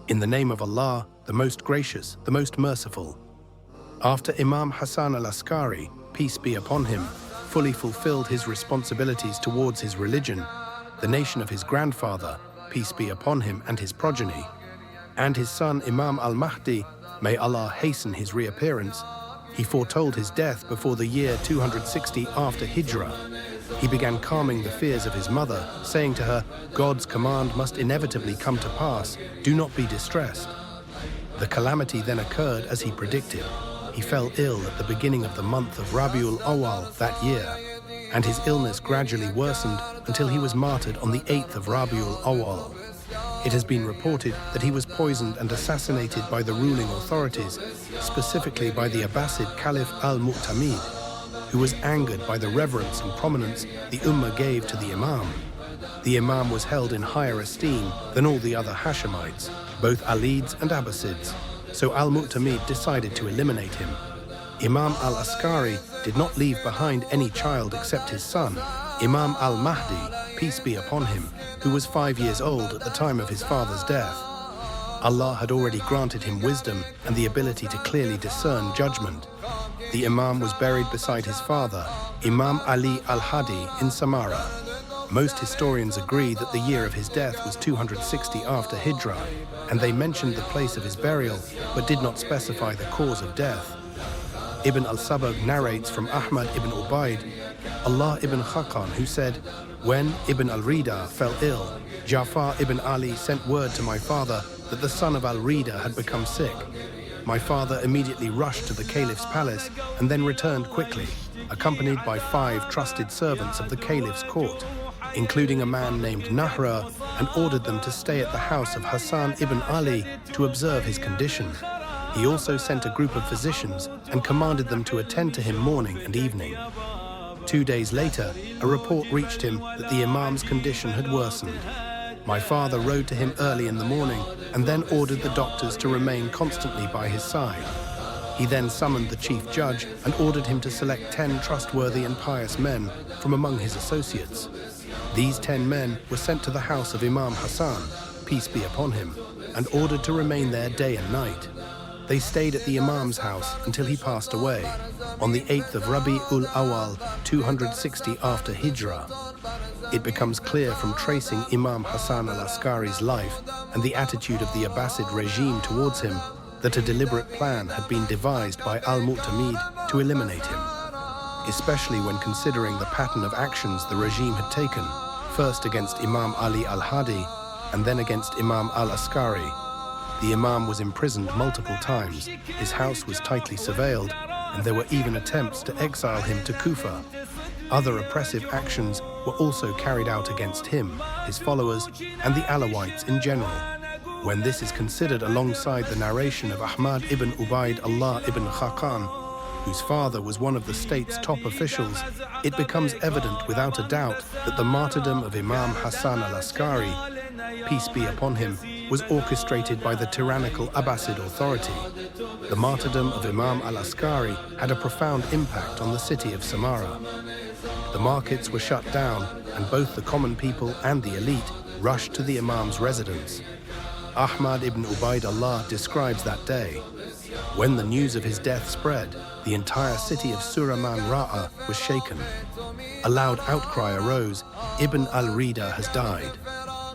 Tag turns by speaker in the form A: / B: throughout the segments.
A: In the name of Allah, the most gracious, the most merciful. After Imam Hasan Al Askari, peace be upon him, fully fulfilled his responsibilities towards his religion, the nation of his grandfather, peace be upon him and his progeny, and his son Imam Al Mahdi, may Allah hasten his reappearance, he foretold his death before the year 260 after Hijrah. He began calming the fears of his mother, saying to her, God's command must inevitably come to pass, do not be distressed. The calamity then occurred as he predicted. He fell ill at the beginning of the month of Rabi Ul Awwal that year, and his illness gradually worsened until he was martyred on the 8th of Rabi Ul Awwal. It has been reported that he was poisoned and assassinated by the ruling authorities, specifically by the Abbasid Caliph Al Muʿtamid, who was angered by the reverence and prominence the Ummah gave to the Imam. The Imam was held in higher esteem than all the other Hashemites, both Alids and Abbasids, so Al Mu'tamid decided to eliminate him. Imam Al Askari did not leave behind any child except his son, Imam Al Mahdi, peace be upon him, who was 5 years old at the time of his father's death. Allah had already granted him wisdom and the ability to clearly discern judgment. The Imam was buried beside his father, Imam Ali al-Hadi, in Samarra. Most historians agree that the year of his death was 260 after Hijrah, and they mentioned the place of his burial, but did not specify the cause of death. Ibn al-Sabag narrates from Ahmad ibn Ubaid, Allah ibn Khaqan, who said, when Ibn al-Rida fell ill, Ja'far ibn Ali sent word to my father that the son of al-Rida had become sick. My father immediately rushed to the caliph's palace and then returned quickly, accompanied by 5 trusted servants of the caliph's court, including a man named Nahra, and ordered them to stay at the house of Hassan ibn Ali to observe his condition. He also sent a group of physicians and commanded them to attend to him morning and evening. 2 days later, a report reached him that the Imam's condition had worsened. My father rode to him early in the morning and then ordered the doctors to remain constantly by his side. He then summoned the chief judge and ordered him to select 10 trustworthy and pious men from among his associates. These 10 men were sent to the house of Imam Hasan, peace be upon him, and ordered to remain there day and night. They stayed at the Imam's house until he passed away, on the 8th of Rabi Ul Awwal, 260 after Hijrah. It becomes clear from tracing Imam Hasan Al Askari's life and the attitude of the Abbasid regime towards him that a deliberate plan had been devised by Al Mu'tamid to eliminate him, especially when considering the pattern of actions the regime had taken, first against Imam Ali al-Hadi and then against Imam Al Askari. The Imam was imprisoned multiple times, his house was tightly surveilled, and there were even attempts to exile him to Kufa. Other oppressive actions were also carried out against him, his followers, and the Alawites in general. When this is considered alongside the narration of Ahmad ibn Ubaid Allah ibn Khaqan, whose father was one of the state's top officials, it becomes evident without a doubt that the martyrdom of Imam Hasan Al Askari, peace be upon him, was orchestrated by the tyrannical Abbasid authority. The martyrdom of Imam Al Askari had a profound impact on the city of Samarra. The markets were shut down, and both the common people and the elite rushed to the Imam's residence. Ahmad ibn Ubaid Allah describes that day. When the news of his death spread, the entire city of Suraman Ra'a was shaken. A loud outcry arose, Ibn al-Rida has died.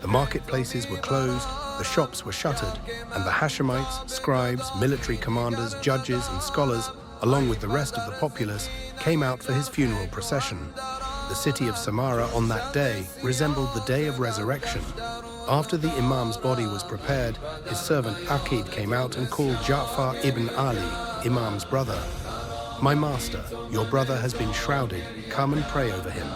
A: The marketplaces were closed, the shops were shuttered, and the Hashemites, scribes, military commanders, judges, and scholars, along with the rest of the populace, came out for his funeral procession. The city of Samarra on that day resembled the day of resurrection. After the Imam's body was prepared, his servant Aqid came out and called Ja'far ibn Ali, Imam's brother. My master, your brother has been shrouded, come and pray over him.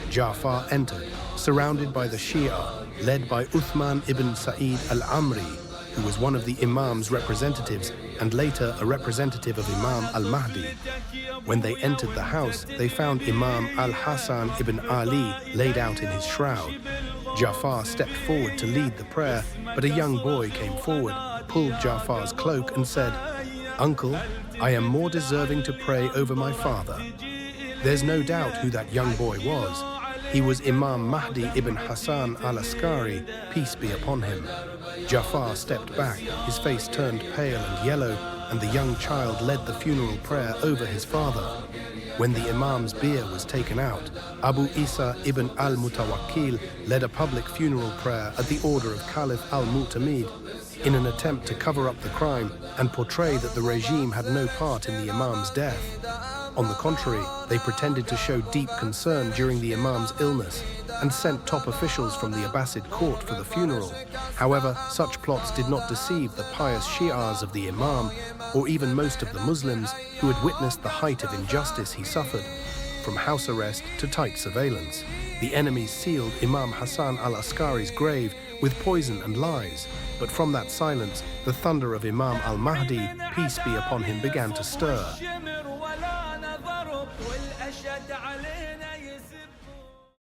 A: Ja'far entered, surrounded by the Shia, led by Uthman ibn Sa'id al-Amri, who was one of the Imam's representatives and later a representative of Imam Al Mahdi. When they entered the house, they found Imam al-Hasan ibn Ali laid out in his shroud. Ja'far stepped forward to lead the prayer, but a young boy came forward, pulled Ja'far's cloak and said, "Uncle, I am more deserving to pray over my father." There's no doubt who that young boy was. He was Imam Mahdi ibn Hasan Al Askari, peace be upon him. Jafar stepped back, his face turned pale and yellow, and the young child led the funeral prayer over his father. When the Imam's bier was taken out, Abu Isa ibn al-Mutawakkil led a public funeral prayer at the order of Caliph Al Muʿtamid in an attempt to cover up the crime and portray that the regime had no part in the Imam's death. On the contrary, they pretended to show deep concern during the Imam's illness and sent top officials from the Abbasid court for the funeral. However, such plots did not deceive the pious Shi'as of the Imam or even most of the Muslims who had witnessed the height of injustice he suffered. From house arrest to tight surveillance, the enemies sealed Imam Hasan Al Askari's grave with poison and lies. But from that silence, the thunder of Imam Al Mahdi, peace be upon him, began to stir.